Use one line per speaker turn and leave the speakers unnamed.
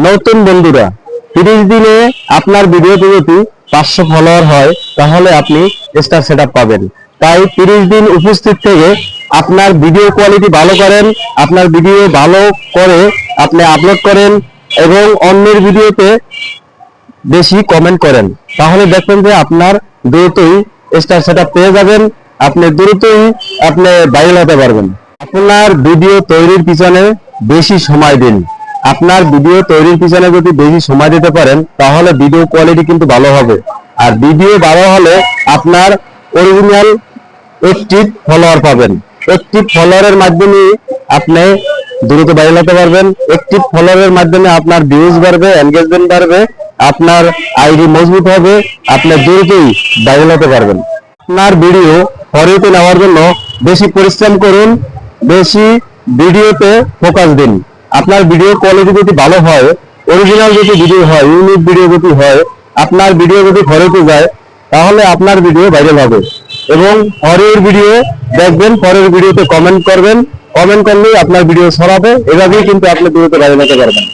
নতুন বন্ধুরা, 30 দিনে আপনার ভিডিওতে যদি 500 ফলোয়ার হয় তাহলে আপনি স্টার সেটআপ পাবেন। তাই 30 দিন উপস্থিত থেকে আপনার ভিডিও কোয়ালিটি ভালো করেন, আপনার ভিডিও ভালো করে আপনি আপলোড করেন এবং অন্যের ভিডিওতে বেশি কমেন্ট করেন, তাহলে দেখবেন যে আপনার দ্রুতই স্টার সেটআপ পেয়ে যাবেন। আপনি দ্রুতই আপনি ভাইরাল হতে পারবেন। আপনার ভিডিও তৈরির পিছনে বেশি সময় দিন। আপনার ভিডিও তৈরির পিছনে যদি বেশি সময় দিতে পারেন তাহলে ভিডিও কোয়ালিটি কিন্তু ভালো হবে। আর ভিডিও ভালো হলে আপনার অরিজিনাল অ্যাক্টিভ ফলোয়ার পাবেন। অ্যাক্টিভ ফলোয়ারের মাধ্যমে আপনি দ্রুত ভাইরাল হতে পারবেন। অ্যাক্টিভ ফলোয়ারের মাধ্যমে আপনার ভিউজ বাড়বে, এনগেজমেন্ট বাড়বে, আপনার আইডি মজবুত হবে, আপনি দ্রুতই ভাইরাল হতে পারবেন। আপনার ভিডিও ফরিতে নেওয়ার জন্য বেশি পরিশ্রম করুন, বেশি ভিডিওতে ফোকাস দিন। আপনার ভিডিও কোয়ালিটি যদি ভালো হয়, অরিজিনাল যদি ভিডিও হয়, ইউনিক ভিডিও যদি হয়, আপনার ভিডিও যদি ফরিতে যায় তাহলে আপনার ভিডিও ভাইরাল হবে। এবং পরের ভিডিও দেখবেন, পরের ভিডিওতে কমেন্ট করবেন, কমেন্ট করলেই আপনার ভিডিও ছড়াবে। এভাবেই কিন্তু আপনি ভিডিওতে ভাইরাল হতে পারবেন।